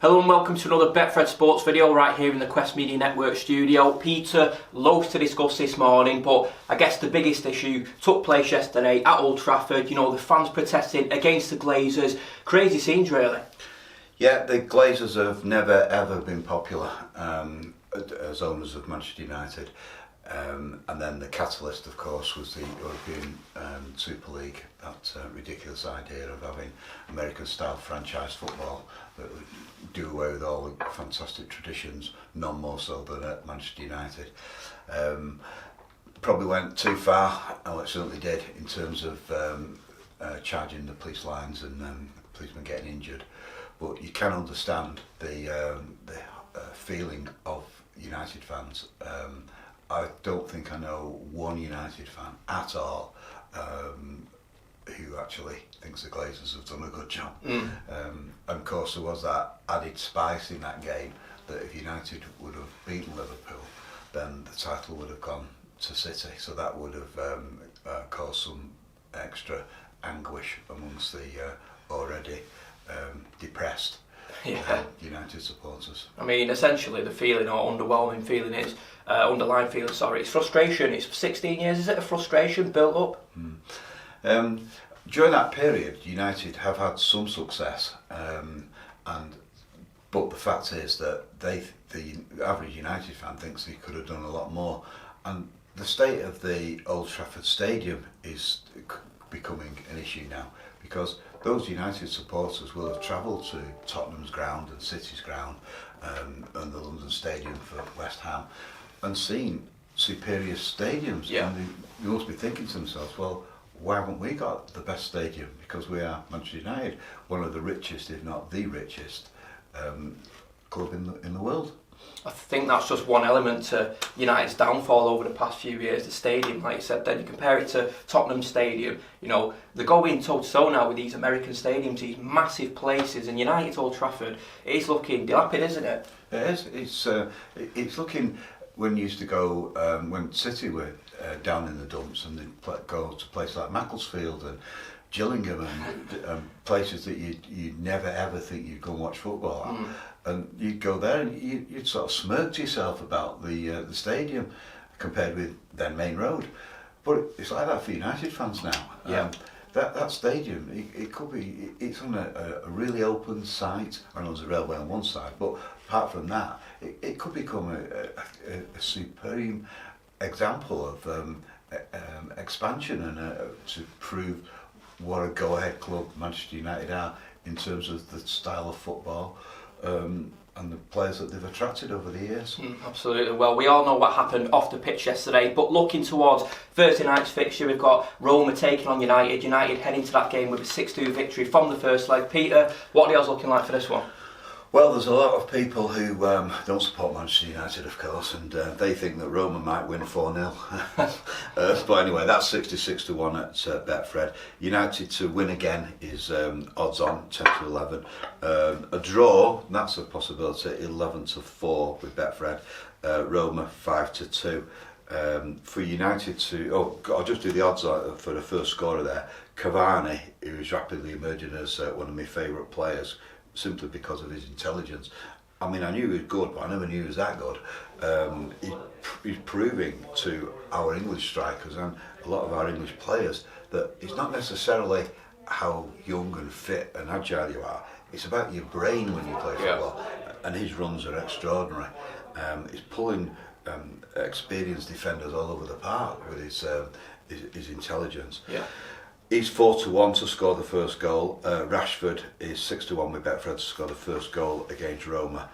Hello and welcome to another Betfred Sports video right here in the Quest Media Network studio. Peter, loads to discuss this morning, but I guess the biggest issue took place yesterday at Old Trafford. You know, the fans protesting against the Glazers. Crazy scenes, really. Yeah, the Glazers have never ever been popular as owners of Manchester United. And then the catalyst, of course, was the European Super League, that ridiculous idea of having American-style franchise football that would do away with all the fantastic traditions, none more so than at Manchester United. Probably went too far, it certainly did, in terms of charging the police lines and policemen getting injured. But you can understand the feeling of United fans. I don't think I know one United fan at all who actually thinks the Glazers have done a good job. And of course there was that added spice in that game that if United would have beaten Liverpool, then the title would have gone to City. So that would have caused some extra anguish amongst the already depressed United supporters. I mean, essentially the feeling, or underwhelming feeling, is underlying feeling. It's frustration. It's 16 years. Is it a frustration built up? During that period, United have had some success, but the fact is that the average United fan thinks they could have done a lot more, and the state of the Old Trafford Stadium is becoming an issue now, because those United supporters will have travelled to Tottenham's ground and City's ground and the London Stadium for West Ham and seen superior stadiums. Yeah. And they must be thinking to themselves, well, why haven't we got the best stadium? Because we are Manchester United, one of the richest, if not the richest, club in the world. I think that's just one element to United's downfall over the past few years. The stadium, like you said, then you compare it to Tottenham Stadium. You know, they're going toe-to-toe now with these American stadiums, these massive places, and United's Old Trafford, it is looking dilapidated, isn't it? It is. It's looking, when you used to go, when City were down in the dumps, and they'd go to places like Macclesfield and Gillingham and places that you'd never ever think you'd go and watch football at. And you'd go there and you'd sort of smirk to yourself about the stadium compared with then Main Road. But it's like that for United fans now. Yeah. That stadium, it's on a really open site. I know there's a railway on one side, but apart from that, it could become a supreme example of expansion and to prove what a go-ahead club Manchester United are in terms of the style of football and the players that they've attracted over the years. Absolutely. Well, we all know what happened off the pitch yesterday, but looking towards Thursday night's fixture, we've got Roma taking on United. United heading to that game with a 6-2 victory from the first leg. Peter, what are the odds looking like for this one? Well, there's a lot of people who don't support Manchester United, of course, and they think that Roma might win 4-0. But anyway, that's 66 to 1 at Betfred. United to win again is odds on 10 to 11. A draw, that's a possibility, 11 to 4 with Betfred. Roma 5 to 2. For United to, I'll just do the odds for the first scorer there. Cavani, who is rapidly emerging as one of my favourite players, simply because of his intelligence. I mean, I knew he was good, but I never knew he was that good. He's proving to our English strikers and a lot of our English players that it's not necessarily how young and fit and agile you are, it's about your brain when you play football. And his runs are extraordinary. He's pulling experienced defenders all over the park with his intelligence. Yeah. He's 4 to 1 to score the first goal. Rashford is 6 to 1 with Betfred to score the first goal against Roma.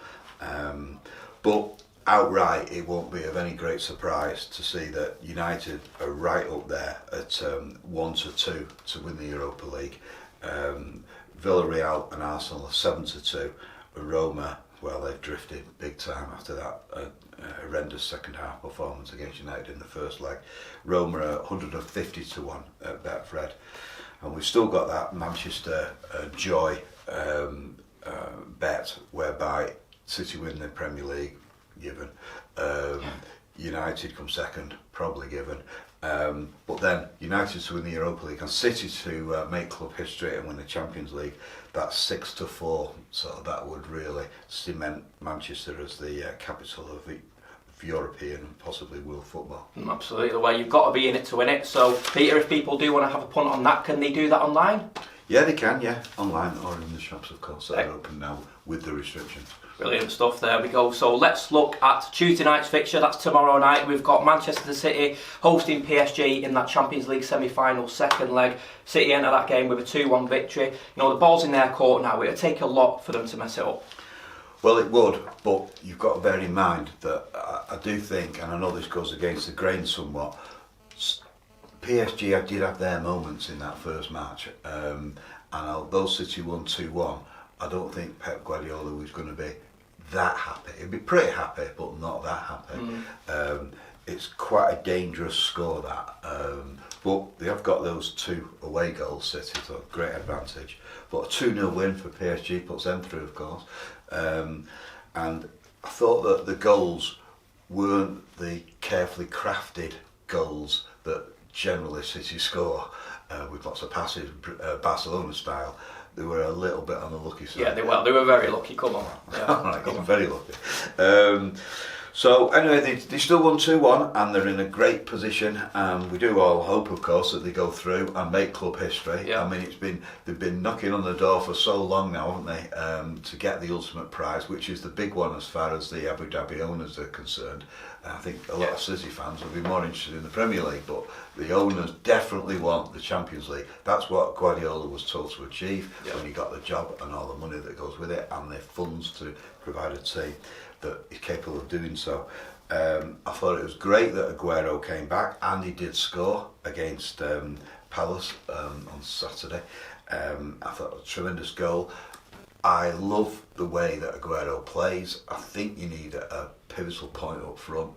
But outright, it won't be of any great surprise to see that United are right up there at 1 to 2 to win the Europa League. Villarreal and Arsenal are 7 to 2. Roma, well, they've drifted big time after that horrendous second half performance against United in the first leg. Roma are 150 to 1 at Betfred. And we've still got that Manchester joy bet whereby City win the Premier League, given. United come second, probably given. But then United to win the Europa League and City to make club history and win the Champions League, that's 6-4. So that would really cement Manchester as the capital of European and possibly world football. Absolutely. Well, you've got to be in it to win it. So, Peter, if people do want to have a punt on that, can they do that online? Yeah, they can, online or in the shops, of course, that are open now with the restrictions. Brilliant stuff, there we go. So let's look at Tuesday night's fixture. That's tomorrow night. We've got Manchester City hosting PSG in that Champions League semi-final second leg. City enter that game with a 2-1 victory. You know, the ball's in their court now. It'll take a lot for them to mess it up. Well, it would, but you've got to bear in mind that I do think, and I know this goes against the grain somewhat, PSG did have their moments in that first match, and although City won 2-1, I don't think Pep Guardiola was going to be that happy. He'd be pretty happy, but not that happy. It's quite a dangerous score, that. But they have got those 2 away goals, City, so great advantage. But a 2-0 win for PSG puts them through, of course. And I thought that the goals weren't the carefully crafted goals that generally City score with lots of passes, Barcelona style. They were a little bit on the lucky side. Yeah, they were very lucky. Come on. Yeah, right, come on. Very lucky. So anyway, they still won 2-1 and they're in a great position. We do all hope, of course, that they go through and make club history. Yeah. I mean, they've been knocking on the door for so long now, haven't they, to get the ultimate prize, which is the big one as far as the Abu Dhabi owners are concerned. I think a lot of City fans will be more interested in the Premier League, but the owners definitely want the Champions League. That's what Guardiola was told to achieve when he got the job, and all the money that goes with it and the funds to provide a team that is capable of doing so. I thought it was great that Aguero came back, and he did score against Palace on Saturday. I thought it was a tremendous goal. I love the way that Aguero plays. I think you need a pivotal point up front,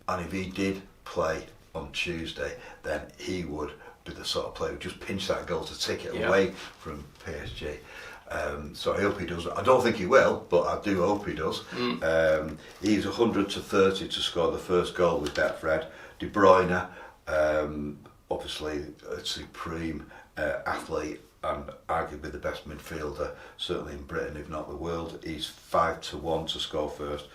and if he did play on Tuesday, then he would be the sort of player who just pinch that goal to take it away from PSG. So I hope he does. I don't think he will, but I do hope he does. He's 100-30 to score the first goal with Betfred. De Bruyne, obviously a supreme athlete and arguably the best midfielder, certainly in Britain, if not the world. He's 5-1 to score first.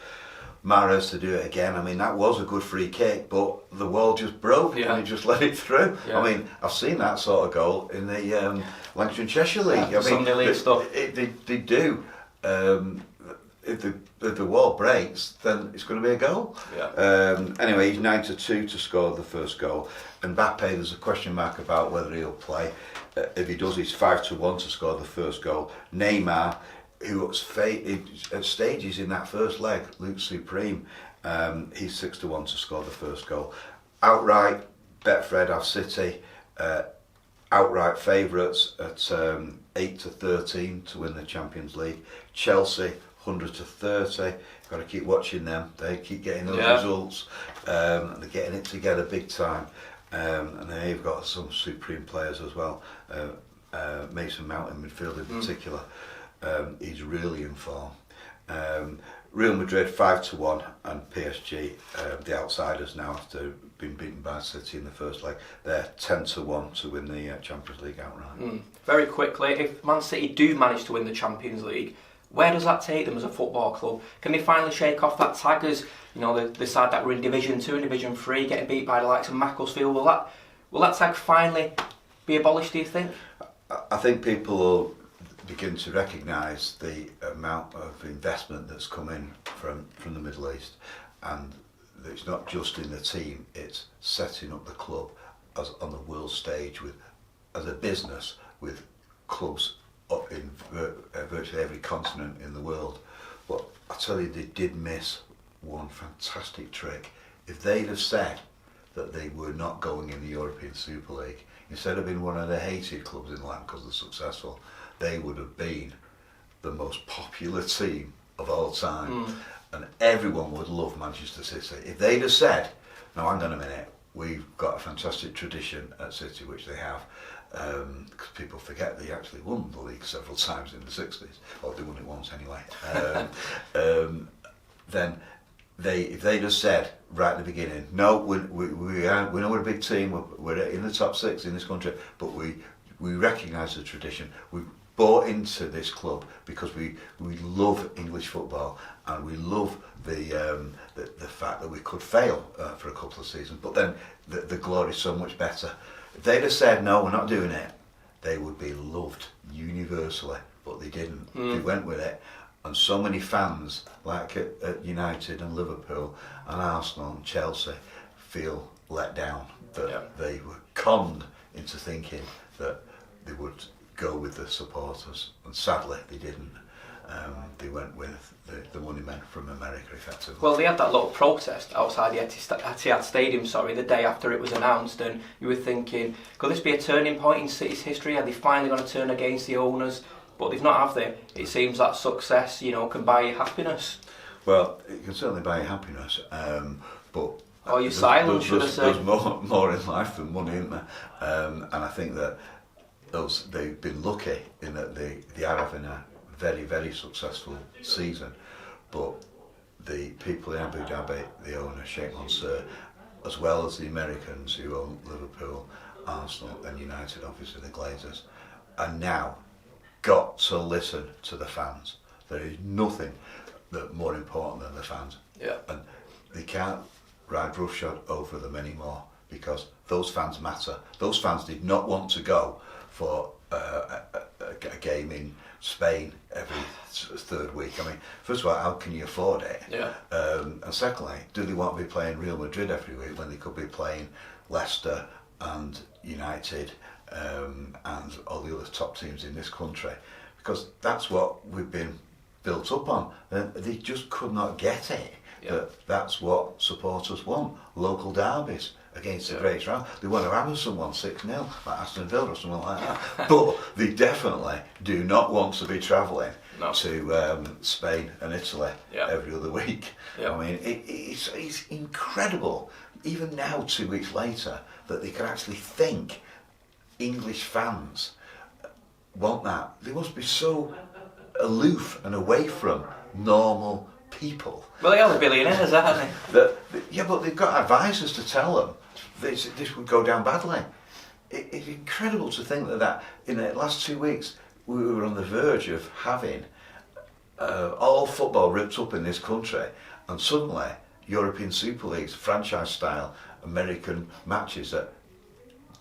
Mahrez to do it again. I mean, that was a good free kick, but the wall just broke and he just let it through. Yeah. I mean, I've seen that sort of goal in the Lancashire and Cheshire League. Yeah, I mean, League stuff. They do. If the wall breaks, then it's going to be a goal. Yeah. Anyway, he's 9-2 to score the first goal. Mbappe, there's a question mark about whether he'll play. If he does, he's 5-1 to score the first goal. Neymar, who at stages in that first leg looked supreme, he's 6-1 to score the first goal. Outright, Betfred have City outright favourites at 8-13 to win the Champions League. Chelsea 100-30. Got to keep watching them. They keep getting those results. They're getting it together big time. And they've got some supreme players as well. Mason Mount in midfield in particular. He's really in form. Real Madrid 5-1 and PSG, the outsiders now after being beaten by City in the first leg, they're 10-1 to win the Champions League outright. Very quickly, if Man City do manage to win the Champions League, where does that take them as a football club? Can they finally shake off that tag as, you know, the side that were in Division 2 and Division 3 getting beat by the likes of Macclesfield? Will that tag finally be abolished, do you think? I think people will begin to recognise the amount of investment that's come in from the Middle East, and it's not just in the team, it's setting up the club as on the world stage as a business with clubs up in virtually every continent in the world. But I tell you, they did miss one fantastic trick. If they'd have said that they were not going in the European Super League, instead of being one of the hated clubs in the land because they're successful, they would have been the most popular team of all time. And everyone would love Manchester City. If they'd have said, no, hang on a minute, we've got a fantastic tradition at City, which they have, because people forget they actually won the league several times in the 60s, or they won it once anyway, then if they'd have said right at the beginning, no, we know we're a big team, we're in the top 6 in this country, but we recognise the tradition. We bought into this club because we love English football, and we love the fact that we could fail for a couple of seasons, but then the glory's so much better. If they'd have said no, we're not doing it, they would be loved universally, but they didn't. They went with it, and so many fans, like at United and Liverpool and Arsenal and Chelsea, feel let down that they were conned into thinking that they would go with the supporters, and sadly they didn't. They went with the money men from America, effectively. Well, they had that little protest outside the Etihad Stadium, the day after it was announced, and you were thinking, could this be a turning point in City's history? Are they finally going to turn against the owners? But they've not, have they? It seems that success, can buy you happiness. Well, it can certainly buy you happiness, but... Or you're silent, should I say? There's more in life than money, isn't there? And I think that they've been lucky in that they are having a very, very successful season, but the people in Abu Dhabi, the owner, Sheikh Mansour, as well as the Americans who own Liverpool, Arsenal and United, obviously the Glazers, are now got to listen to the fans. There is nothing more important than the fans. Yeah. And they can't ride roughshod over them anymore, because those fans matter. Those fans did not want to go for a game in Spain every third week. I mean, first of all, how can you afford it? Yeah. And secondly, do they want to be playing Real Madrid every week when they could be playing Leicester and United and all the other top teams in this country? Because that's what we've been built up on. And they just could not get it. Yeah. That's what supporters want, local derbies against the great round. They want to hammer someone 6-0, like Aston Villa or something like that. But they definitely do not want to be travelling to Spain and Italy every other week. Yeah. I mean, it's incredible, even now 2 weeks later, that they can actually think English fans want that. They must be so aloof and away from normal people. Well, they are the billionaires, aren't they? But they've got advisors to tell them this would go down badly. It's incredible to think that in the last 2 weeks we were on the verge of having all football ripped up in this country, and suddenly European Super Leagues, franchise-style American matches that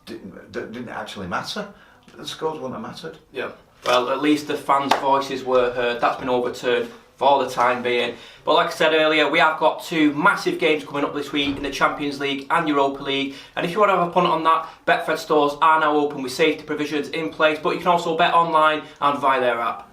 didn't actually matter. The scores wouldn't have mattered. Yeah. Well, at least the fans' voices were heard. That's been overturned for the time being. But like I said earlier, we have got 2 massive games coming up this week in the Champions League and Europa League. And if you want to have a punt on that, Betfred stores are now open with safety provisions in place. But you can also bet online and via their app.